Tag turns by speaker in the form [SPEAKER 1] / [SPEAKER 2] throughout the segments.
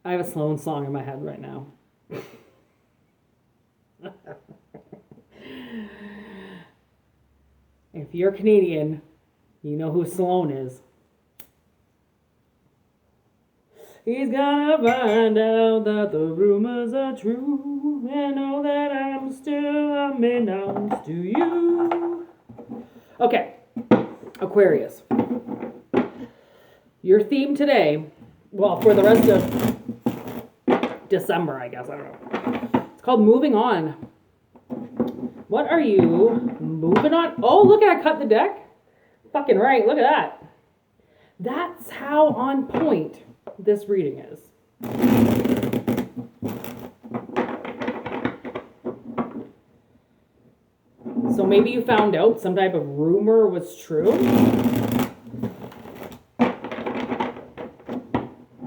[SPEAKER 1] I have a Sloan song in my head right now. If you're Canadian, you know who Sloan is. He's gonna find out that the rumors are true and know that I'm still unbeknownst to you. Okay, Aquarius. Your theme today, well, for the rest of December, I guess, I don't know. It's called Moving On. What are you moving on? Oh, look, I cut the deck. Fucking right, look at that. That's how on point this reading is. So maybe you found out some type of rumor was true.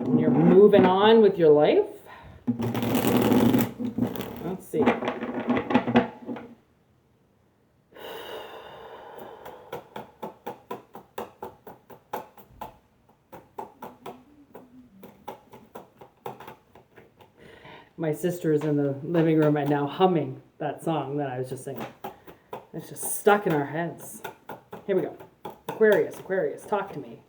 [SPEAKER 1] And you're moving on with your life. Let's see. My sister's in the living room right now humming that song that I was just singing. It's just stuck in our heads. Here we go. Aquarius, Aquarius, talk to me.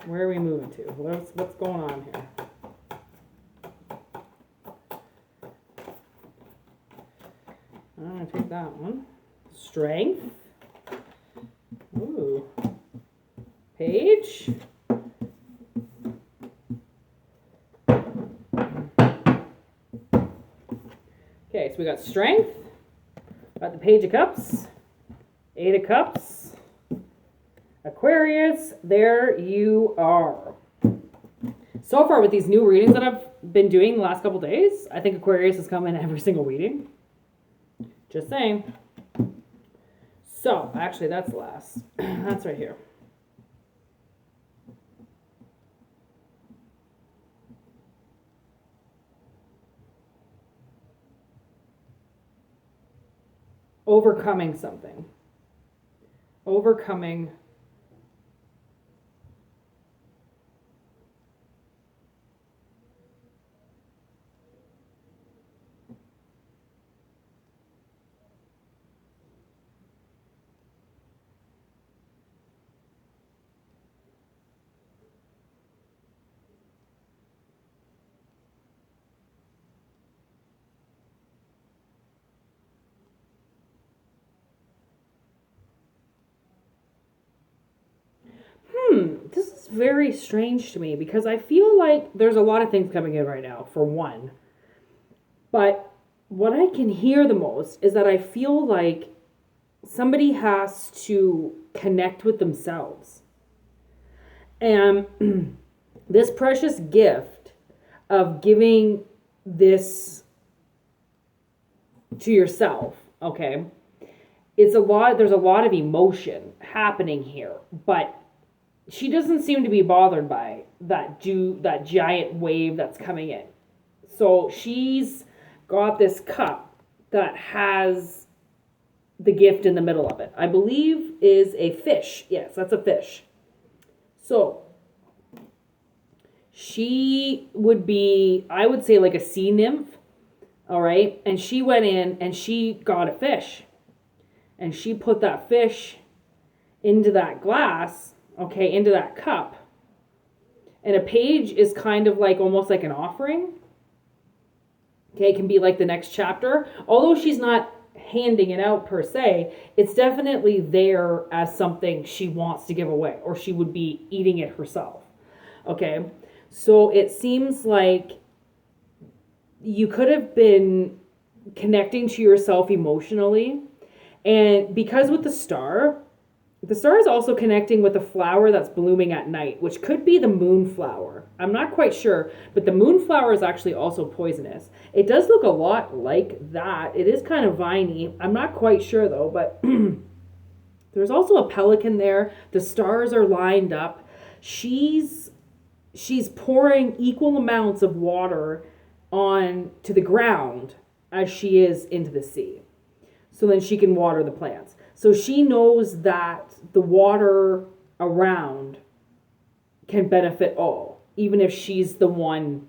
[SPEAKER 1] Where are we moving to? What's going on here? I'm going to take that one. Strength. Ooh. Page. Okay, so we got strength, got the Page of Cups, 8 of Cups, Aquarius, there you are. So far with these new readings that I've been doing the last couple days, I think Aquarius has come in every single reading. Just saying. So, actually that's last. That's right here. Overcoming something. Overcoming. This is very strange to me because I feel like there's a lot of things coming in right now, for one. But what I can hear the most is that I feel like somebody has to connect with themselves. And this precious gift of giving this to yourself, okay? There's a lot of emotion happening here, but she doesn't seem to be bothered by that giant wave that's coming in. So she's got this cup that has the gift in the middle of it. I believe is a fish. Yes, that's a fish. So she would be, I would say, like a sea nymph. All right. And she went in and she got a fish. And she put that fish into that glass. Okay, into that cup. And a page is kind of like almost like an offering. Okay, it can be like the next chapter. Although she's not handing it out per se, it's definitely there as something she wants to give away, or she would be eating it herself. Okay, so it seems like you could have been connecting to yourself emotionally. And because with the star is also connecting with a flower that's blooming at night, which could be the moonflower. I'm not quite sure, but the moonflower is actually also poisonous. It does look a lot like that. It is kind of viney. I'm not quite sure though, but there's also a pelican there. The stars are lined up. She's pouring equal amounts of water on to the ground as she is into the sea. So then she can water the plants. So she knows that the water around can benefit all, even if she's the one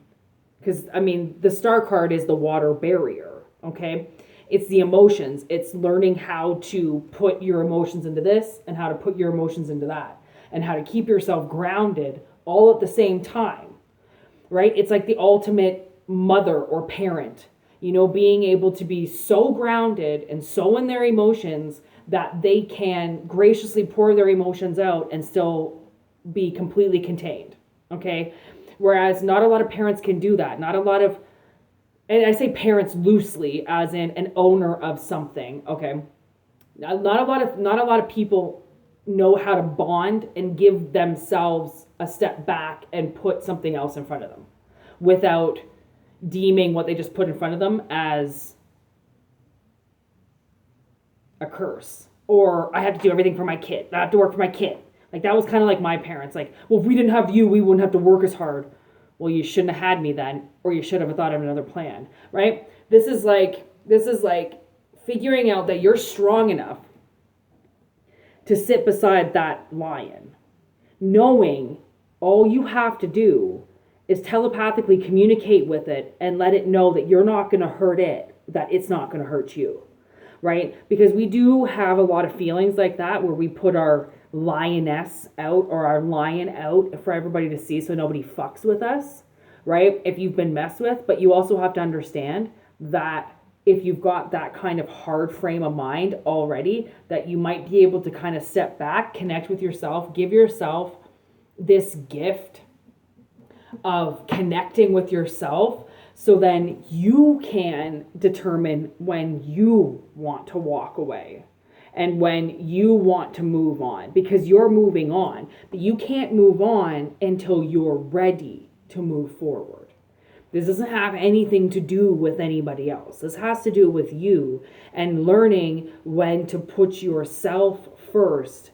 [SPEAKER 1] Because, I mean, the star card is the water barrier, okay? It's the emotions. It's learning how to put your emotions into this and how to put your emotions into that and how to keep yourself grounded all at the same time, right? It's like the ultimate mother or parent, being able to be so grounded and so in their emotions that they can graciously pour their emotions out and still be completely contained, okay? Whereas not a lot of parents can do that. Not a lot of, and I say parents loosely as in an owner of something, okay? Not a lot of people know how to bond and give themselves a step back and put something else in front of them without deeming what they just put in front of them as a curse. Or I have to do everything for my kid. I have to work for my kid. Like, that was kind of like my parents. Like, well, if we didn't have you, we wouldn't have to work as hard. Well, you shouldn't have had me then, or you should have thought of another plan, right? This is like figuring out that you're strong enough to sit beside that lion, knowing all you have to do is telepathically communicate with it and let it know that you're not going to hurt it, that it's not going to hurt you, right? Because we do have a lot of feelings like that where we put our lioness out or our lion out for everybody to see so nobody fucks with us, right? If you've been messed with, but you also have to understand that if you've got that kind of hard frame of mind already, that you might be able to kind of step back, connect with yourself, give yourself this gift of connecting with yourself, so then you can determine when you want to walk away and when you want to move on, because you're moving on, but you can't move on until you're ready to move forward. This doesn't have anything to do with anybody else. This has to do with you and learning when to put yourself first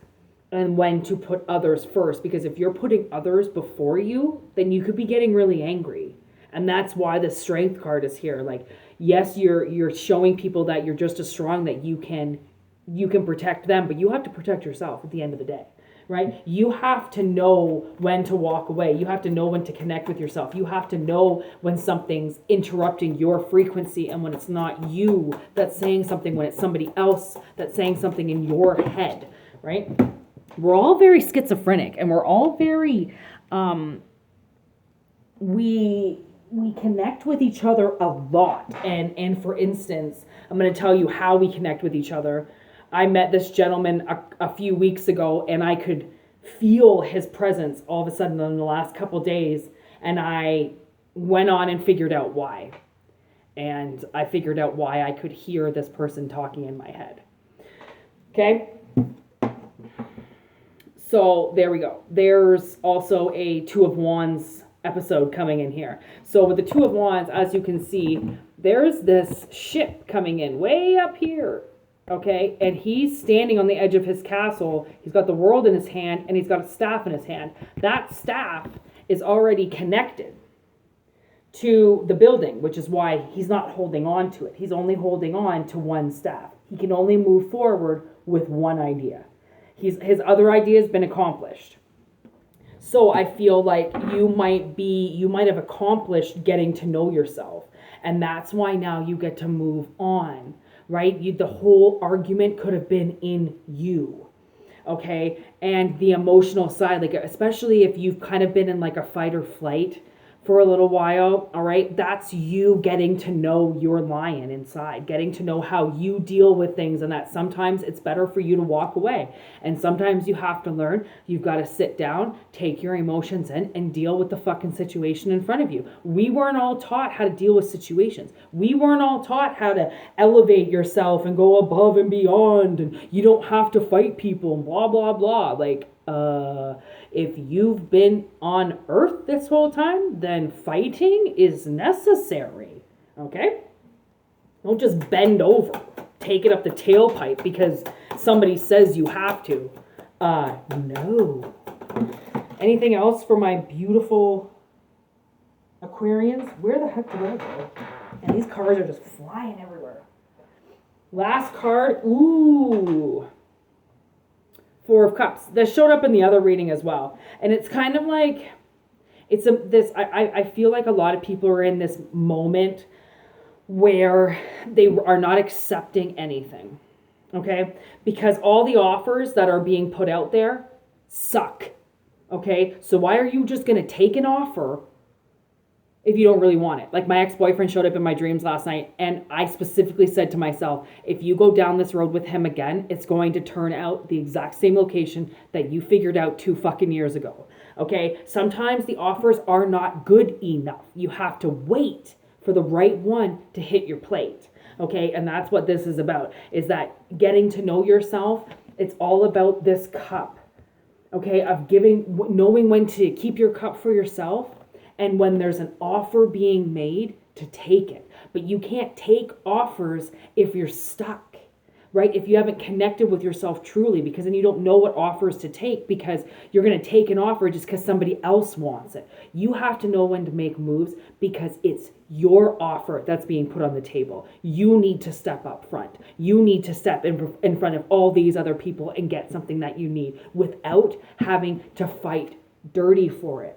[SPEAKER 1] and when to put others first. Because if you're putting others before you, then you could be getting really angry. And that's why the strength card is here. Like, yes, you're showing people that you're just as strong, that you can protect them, but you have to protect yourself at the end of the day, right? You have to know when to walk away. You have to know when to connect with yourself. You have to know when something's interrupting your frequency and when it's not you that's saying something, when it's somebody else that's saying something in your head, right? We're all very schizophrenic and we're all very, we connect with each other a lot. And for instance, I'm going to tell you how we connect with each other. I met this gentleman a few weeks ago and I could feel his presence all of a sudden in the last couple days. And I went on and figured out why. And I figured out why I could hear this person talking in my head. Okay? So there we go. There's also a Two of Wands episode coming in here. So with the Two of Wands, as you can see, there's this ship coming in way up here. Okay, and he's standing on the edge of his castle. He's got the world in his hand and he's got a staff in his hand. That staff is already connected to the building, which is why he's not holding on to it. He's only holding on to one staff. He can only move forward with one idea. His other idea has been accomplished. So I feel like you might have accomplished getting to know yourself. And that's why now you get to move on. Right? The whole argument could have been in you, okay? And the emotional side, like especially if you've kind of been in like a fight or flight for a little while, all right? That's you getting to know your lion inside, getting to know how you deal with things, and that sometimes it's better for you to walk away. And sometimes you have to learn, you've got to sit down, take your emotions in, and deal with the fucking situation in front of you. We weren't all taught how to deal with situations. We weren't all taught how to elevate yourself and go above and beyond, and you don't have to fight people, and blah, blah, blah. Like, if you've been on Earth this whole time, then fighting is necessary, okay? Don't just bend over, take it up the tailpipe because somebody says you have to. No. Anything else for my beautiful Aquarians? Where the heck did I go? And these cards are just flying everywhere. Last card, ooh. Four of Cups. That showed up in the other reading as well. And it's kind of like, I feel like a lot of people are in this moment where they are not accepting anything. Okay? Because all the offers that are being put out there suck. Okay? So why are you just going to take an offer if you don't really want it? Like, my ex-boyfriend showed up in my dreams last night, and I specifically said to myself, if you go down this road with him again, it's going to turn out the exact same location that you figured out 2 fucking years ago. Okay? Sometimes the offers are not good enough. You have to wait for the right one to hit your plate. Okay? And that's what this is about, is that getting to know yourself. It's all about this cup. Okay? Of knowing when to keep your cup for yourself, and when there's an offer being made, to take it. But you can't take offers if you're stuck, right? If you haven't connected with yourself truly, because then you don't know what offers to take, because you're going to take an offer just because somebody else wants it. You have to know when to make moves, because it's your offer that's being put on the table. You need to step up front. You need to step in front of all these other people and get something that you need without having to fight dirty for it.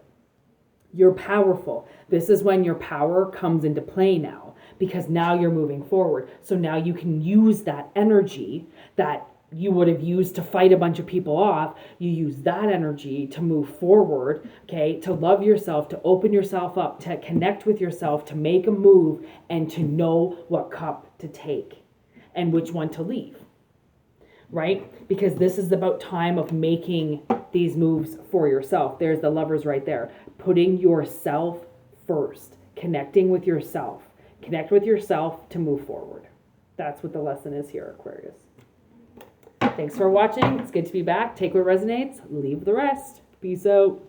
[SPEAKER 1] You're powerful. This is when your power comes into play now, because now you're moving forward. So now you can use that energy that you would have used to fight a bunch of people off. You use that energy to move forward, okay, to love yourself, to open yourself up, to connect with yourself, to make a move, and to know what cup to take and which one to leave, right? Because this is about time of making these moves for yourself. There's the Lovers right there. Putting yourself first, connecting with yourself. Connect with yourself to move forward. That's what the lesson is here, Aquarius. Thanks for watching. It's good to be back. Take what resonates, leave the rest. Peace out.